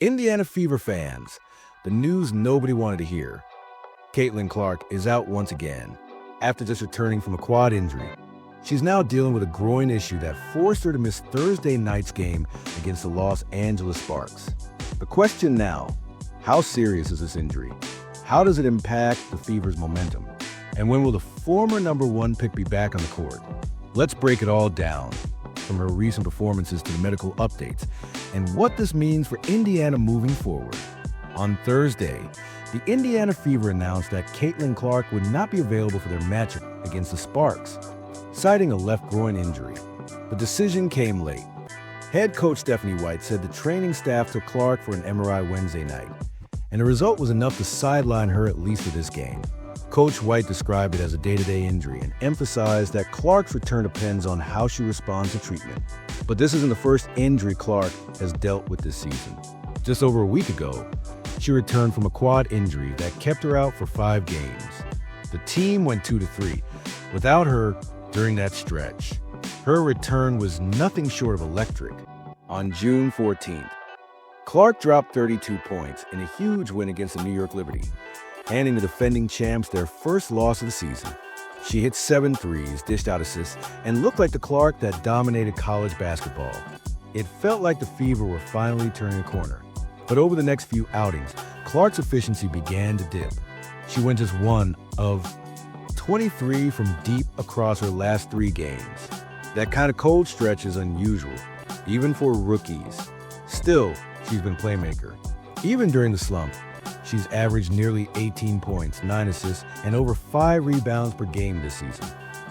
Indiana Fever fans, the news nobody wanted to hear. Caitlin Clark is out once again. After just returning from a quad injury, she's now dealing with a groin issue that forced her to miss Thursday night's game against the Los Angeles Sparks. The question now, how serious is this injury? How does it impact the Fever's momentum? And when will the former #1 pick be back on the court? Let's break it all down, from her recent performances to the medical updates, and what this means for Indiana moving forward. On Thursday, the Indiana Fever announced that Caitlin Clark would not be available for their matchup against the Sparks, citing a left groin injury. The decision came late. Head coach Stephanie White said the training staff took Clark for an MRI Wednesday night, and the result was enough to sideline her at least for this game. Coach White described it as a day-to-day injury and emphasized that Clark's return depends on how she responds to treatment. But this isn't the first injury Clark has dealt with this season. Just over a week ago, she returned from a quad injury that kept her out for 5 games. The team went 2-3 without her during that stretch. Her return was nothing short of electric. On June 14th, Clark dropped 32 points in a huge win against the New York Liberty, handing the defending champs their first loss of the season. She hit 7 threes, dished out assists, and looked like the Clark that dominated college basketball. It felt like the Fever were finally turning a corner. But over the next few outings, Clark's efficiency began to dip. She went just 1 of 23 from deep across her last 3 games. That kind of cold stretch is unusual, even for rookies. Still, she's been playmaker. Even during the slump, she's averaged nearly 18 points, 9 assists, and over 5 rebounds per game this season.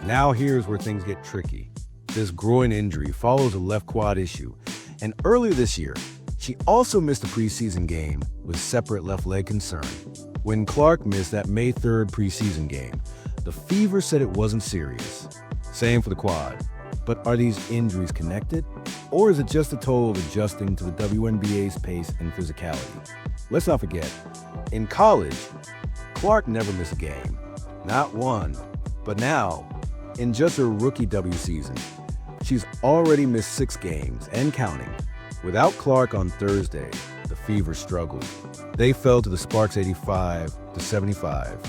Now here's where things get tricky. This groin injury follows a left quad issue, and earlier this year, she also missed a preseason game with separate left leg concern. When Clark missed that May 3rd preseason game, the Fever said it wasn't serious. Same for the quad. But are these injuries connected? Or is it just a toll of adjusting to the WNBA's pace and physicality? Let's not forget, in college, Clark never missed a game. Not one. But now, in just her rookie W season, she's already missed 6 games and counting. Without Clark on Thursday, the Fever struggled. They fell to the Sparks 85-75.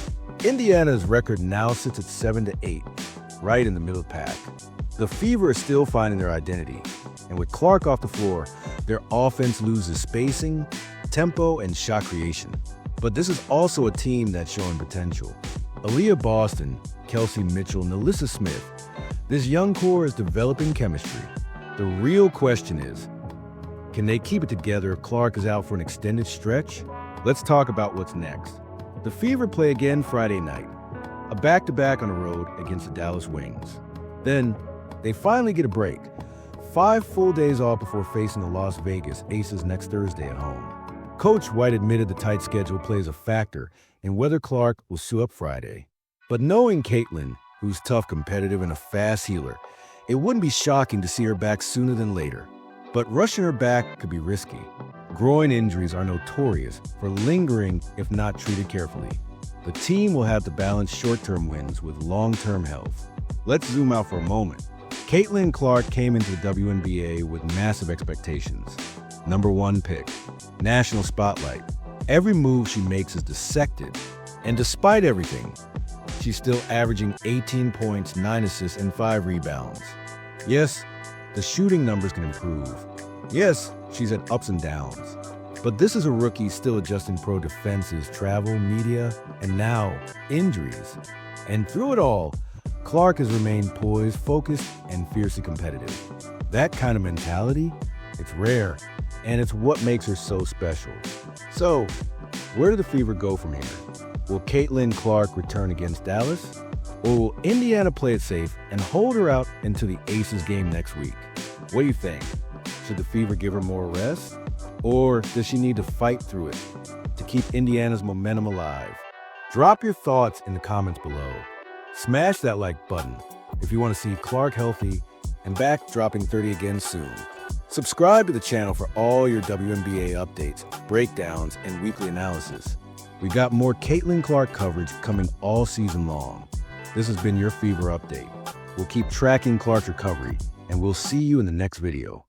Indiana's record now sits at 7-8, right in the middle of the pack. The Fever are still finding their identity, and with Clark off the floor, their offense loses spacing, tempo, and shot creation. But this is also a team that's showing potential. Aaliyah Boston, Kelsey Mitchell, and Alyssa Smith. This young core is developing chemistry. The real question is, can they keep it together if Clark is out for an extended stretch? Let's talk about what's next. The Fever play again Friday night, a back-to-back on the road against the Dallas Wings. Then, they finally get a break. 5 full days off before facing the Las Vegas Aces next Thursday at home. Coach White admitted the tight schedule plays a factor in whether Clark will suit up Friday. But knowing Caitlin, who's tough, competitive, and a fast healer, it wouldn't be shocking to see her back sooner than later. But rushing her back could be risky. Groin injuries are notorious for lingering if not treated carefully. The team will have to balance short-term wins with long-term health. Let's zoom out for a moment. Caitlin Clark came into the WNBA with massive expectations. #1 pick, national spotlight. Every move she makes is dissected. And despite everything, she's still averaging 18 points, 9 assists, and 5 rebounds. Yes, the shooting numbers can improve. Yes, she's had ups and downs. But this is a rookie still adjusting pro defenses, travel, media, and now injuries. And through it all, Clark has remained poised, focused, and fiercely competitive. That kind of mentality, it's rare, and it's what makes her so special. So, where do the Fever go from here? Will Caitlin Clark return against Dallas? Or will Indiana play it safe and hold her out until the Aces game next week? What do you think? Should the Fever give her more rest? Or does she need to fight through it to keep Indiana's momentum alive? Drop your thoughts in the comments below. Smash that like button if you want to see Clark healthy and back dropping 30 again soon. Subscribe to the channel for all your WNBA updates, breakdowns, and weekly analysis. We got more Caitlin Clark coverage coming all season long. This has been your Fever Update. We'll keep tracking Clark's recovery, and we'll see you in the next video.